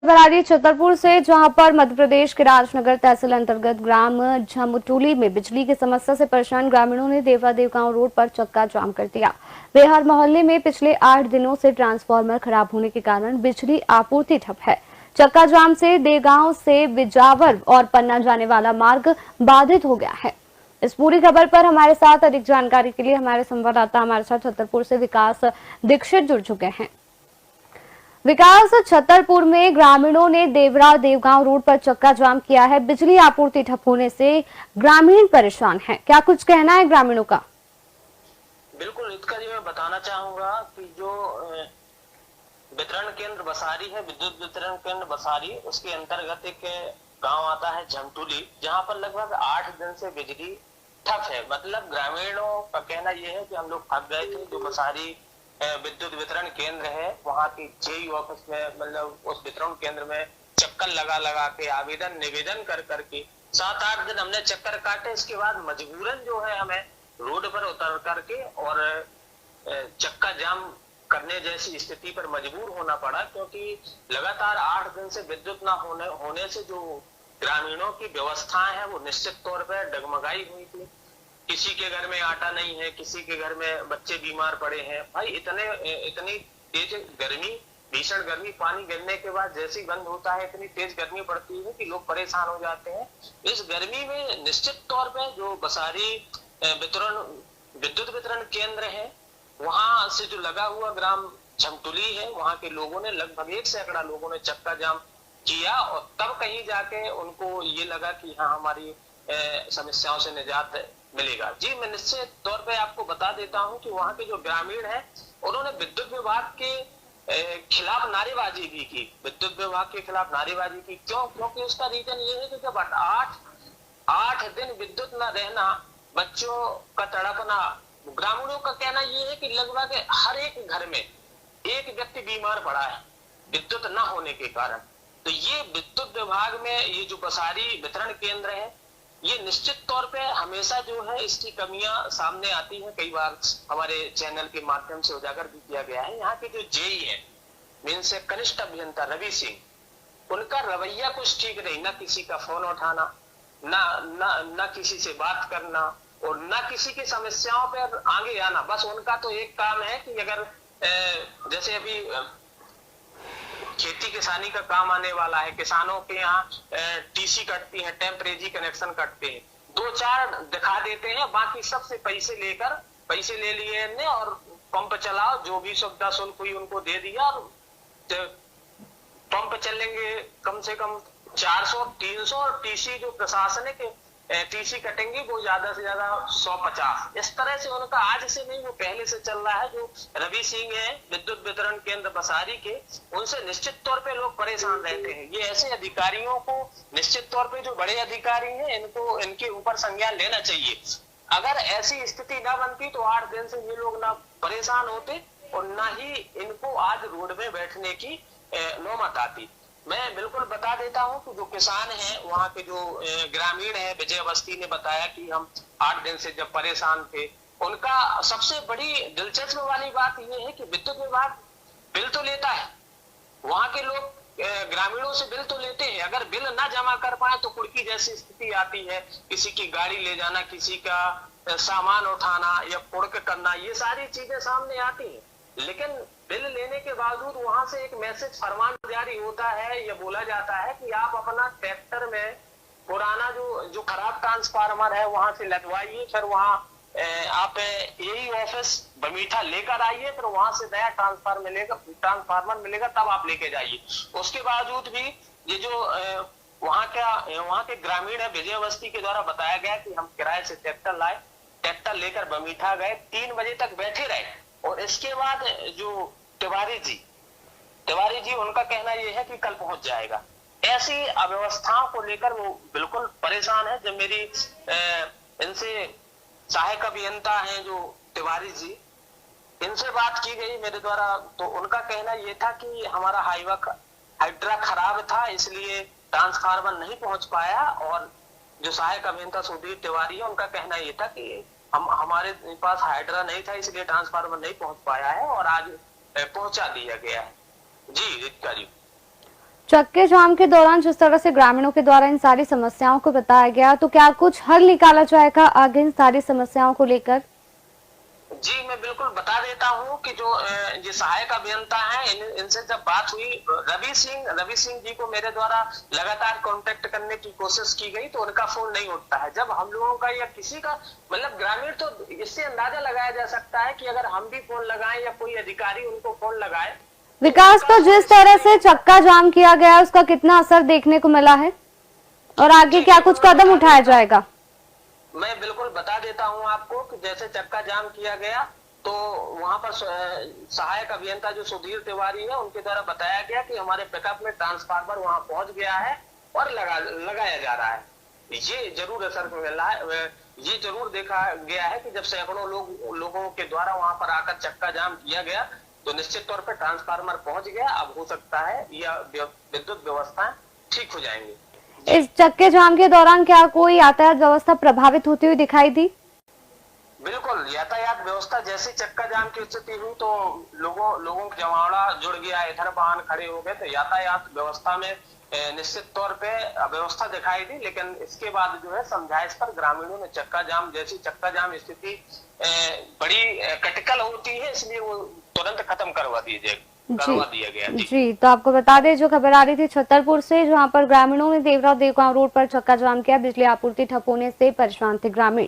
खबर आ रही है छतरपुर से, जहां पर मध्य प्रदेश के राजनगर तहसील अंतर्गत ग्राम झमटोली में बिजली की समस्या से परेशान ग्रामीणों ने देवरादेव गांव रोड पर चक्का जाम कर दिया। बेहर मोहल्ले में पिछले 8 दिनों से ट्रांसफार्मर खराब होने के कारण बिजली आपूर्ति ठप है। चक्का जाम से देगांव से बिजावर और पन्ना जाने वाला मार्ग बाधित हो गया है। इस पूरी खबर पर हमारे साथ अधिक जानकारी के लिए हमारे संवाददाता हमारे साथ छतरपुर से विकास दीक्षित जुड़ चुके हैं। विकास, छतरपुर में ग्रामीणों ने देवरा देवगांव रोड पर चक्का जाम किया है। बिजली आपूर्ति ठप होने से ग्रामीण परेशान हैं। क्या कुछ कहना है ग्रामीणों का? बिल्कुल, इसका जी मैं बताना चाहूंगा कि जो वितरण केंद्र बसारी है, विद्युत वितरण केंद्र बसारी, उसके अंतर्गत एक गांव आता है झमटोली, जहां पर लगभग 8 दिन से बिजली ठप है। मतलब ग्रामीणों का कहना यह है कि हम लोग थक गए थे। जो बसारी विद्युत वितरण केंद्र है, वहां की जेई ऑफिस में, मतलब उस वितरण केंद्र में चक्कर लगा लगा के आवेदन निवेदन कर करके 7-8 दिन हमने चक्कर काटे। इसके बाद मजबूरन जो है हमें रोड पर उतर करके और चक्का जाम करने जैसी स्थिति पर मजबूर होना पड़ा, क्योंकि लगातार 8 दिन से विद्युत ना होने से जो ग्रामीणों की व्यवस्थाएं हैं वो निश्चित तौर पर डगमगाई हुई थी। किसी के घर में आटा नहीं है, किसी के घर में बच्चे बीमार पड़े हैं। भाई इतनी तेज गर्मी, भीषण गर्मी, पानी गिरने के बाद जैसे ही बंद होता है इतनी तेज गर्मी पड़ती है कि लोग परेशान हो जाते हैं। इस गर्मी में निश्चित तौर पे जो बसारी विद्युत वितरण केंद्र है, वहां से जो लगा हुआ ग्राम झमटोली है, वहां के लोगों ने लगभग 1 सैकड़ा लोगों ने चक्का जाम किया और तब कहीं जाके उनको ये लगा कि हाँ, हमारी समस्याओं से निजात मिलेगा। जी, मैं निश्चित तौर पे आपको बता देता हूं कि वहां के जो ग्रामीण हैं, उन्होंने विद्युत विभाग के खिलाफ नारेबाजी भी की। विद्युत विभाग के खिलाफ नारेबाजी की क्योंकि उसका रीजन ये है कि जब 8 दिन विद्युत न रहना, बच्चों का तड़पना, ग्रामीणों का कहना ये है कि लगभग हर एक घर में एक व्यक्ति बीमार पड़ा है विद्युत न होने के कारण। तो ये विद्युत विभाग में ये जो बसारी वितरण केंद्र है, ये निश्चित तौर पे हमेशा जो है इसकी कमियां सामने आती हैं। कई बार हमारे चैनल के माध्यम से उजागर भी किया गया है। यहाँ के जो जेई है, मीन से कनिष्ठ अभियंता रवि सिंह, उनका रवैया कुछ ठीक नहीं। ना किसी का फोन उठाना, ना किसी से बात करना और ना किसी की समस्याओं पर आगे आना। बस उनका तो एक काम है कि अगर जैसे अभी खेती किसानी का काम आने वाला है, किसानों के यहाँ टीसी कटती है, टेम्परेरी कनेक्शन कटते हैं, 2-4 दिखा देते हैं, बाकी सबसे पैसे ले लिए ने और पंप चलाओ, जो भी सुविधा शुल्क हुई उनको दे दिया और पंप चलेंगे कम से कम 400-300 और टीसी जो प्रशासनिक टीसी कटेंगे वो ज्यादा से ज्यादा 150। इस तरह से उनका आज से नहीं, वो पहले से चल रहा है। जो रवि सिंह है विद्युत वितरण केंद्र बसारी के, उनसे निश्चित तौर पे लोग परेशान रहते हैं। ये ऐसे अधिकारियों को निश्चित तौर पे, जो बड़े अधिकारी हैं, इनको इनके ऊपर संज्ञान लेना चाहिए। अगर ऐसी स्थिति ना बनती तो 8 दिन से ये लोग ना परेशान होते और ना ही इनको आज रोड में बैठने की नौबत आती। मैं बिल्कुल बता देता हूं कि जो किसान हैं, वहां के जो ग्रामीण है, विजय अवस्थी ने बताया कि हम 8 दिन से जब परेशान थे, उनका सबसे बड़ी दिलचस्प वाली बात यह है कि विद्युत विभाग बिल तो लेता है, वहां के लोग ग्रामीणों से बिल तो लेते हैं। अगर बिल ना जमा कर पाए तो कुड़की जैसी स्थिति आती है, किसी की गाड़ी ले जाना, किसी का सामान उठाना या कुड़क करना, ये सारी चीजें सामने आती हैं। लेकिन बिल लेने के बावजूद वहां से एक मैसेज फरमान जारी होता है, यह बोला जाता है कि आप अपना ट्रैक्टर में पुराना जो खराब ट्रांसफार्मर है वहां से लगवाइए, फिर वहां आप यही ऑफिस बमीठा लेकर आइए, फिर वहां से नया ट्रांसफार्मर मिलेगा, तब आप लेके जाइए। उसके बावजूद भी ये जो वहां के ग्रामीण है विजय अवस्थी के द्वारा बताया गया कि हम किराए से ट्रैक्टर लाए, ट्रैक्टर लेकर बमीठा गए, 3 बजे तक बैठे रहे और इसके बाद जो तिवारी जी उनका कहना यह है कि कल पहुंच जाएगा। ऐसी अव्यवस्थाओं को लेकर वो बिल्कुल परेशान है। जब मेरी इनसे सहायक अभियंता हैं जो तिवारी जी, इनसे बात की गई मेरे द्वारा, तो उनका कहना यह था कि हमारा हाइड्रा खराब था, इसलिए ट्रांसफार्मर नहीं पहुंच पाया। और जो सहायक अभियंता सुधीर तिवारी है, उनका कहना यह था कि हमारे पास हाइड्रा नहीं था, इसलिए ट्रांसफार्मर नहीं पहुंच पाया है और आज पहुंचा दिया गया है। जी, चक्के जाम के दौरान जिस तरह से ग्रामीणों के द्वारा इन सारी समस्याओं को बताया गया, तो क्या कुछ हल निकाला जाएगा आगे इन सारी समस्याओं को लेकर? जी, मैं बिल्कुल बता देता हूँ कि जो ये सहायक अभियंता हैं, इनसे जब बात हुई, रवि सिंह जी को मेरे द्वारा लगातार कांटेक्ट करने की कोशिश की गई तो उनका फोन नहीं उठता है। जब हम लोगों का या किसी का, मतलब ग्रामीण, तो इससे अंदाजा लगाया जा सकता है कि अगर हम भी फोन लगाएं या कोई अधिकारी उनको फोन लगाए। विकास पर जिस तरह से चक्का जाम किया गया, उसका कितना असर देखने को मिला है और आगे क्या कुछ कदम उठाया जाएगा? मैं बिल्कुल बता देता हूं आपको कि जैसे चक्का जाम किया गया तो वहां पर सहायक अभियंता जो सुधीर तिवारी है, उनके द्वारा बताया गया कि हमारे पिकअप में ट्रांसफार्मर वहां पहुंच गया है और लगाया जा रहा है। ये जरूर असर मिला है। ये जरूर देखा गया है कि जब सैकड़ों लोगों के द्वारा वहां पर आकर चक्का जाम किया गया तो निश्चित तौर पर ट्रांसफार्मर पहुंच गया। अब हो सकता है यह विद्युत व्यवस्था ठीक हो जाएंगी। इस चक्के जाम के दौरान क्या कोई यातायात व्यवस्था प्रभावित होती हुई दिखाई दी? बिल्कुल, यातायात व्यवस्था जैसे चक्का जाम की स्थिति हुई तो लोगों का जमावड़ा जुड़ गया, इधर वाहन खड़े हो गए, तो यातायात व्यवस्था में निश्चित तौर पे अव्यवस्था दिखाई दी। लेकिन इसके बाद जो है समझाइश पर ग्रामीणों ने चक्का जाम स्थिति बड़ी क्रिटिकल होती है, इसलिए वो तुरंत खत्म करवा दिया गया। जी, तो आपको बता दें, जो खबर आ रही थी छतरपुर से, जहां पर ग्रामीणों ने देवगांव रोड पर चक्का जाम किया। बिजली आपूर्ति ठप होने से परेशान थे ग्रामीण।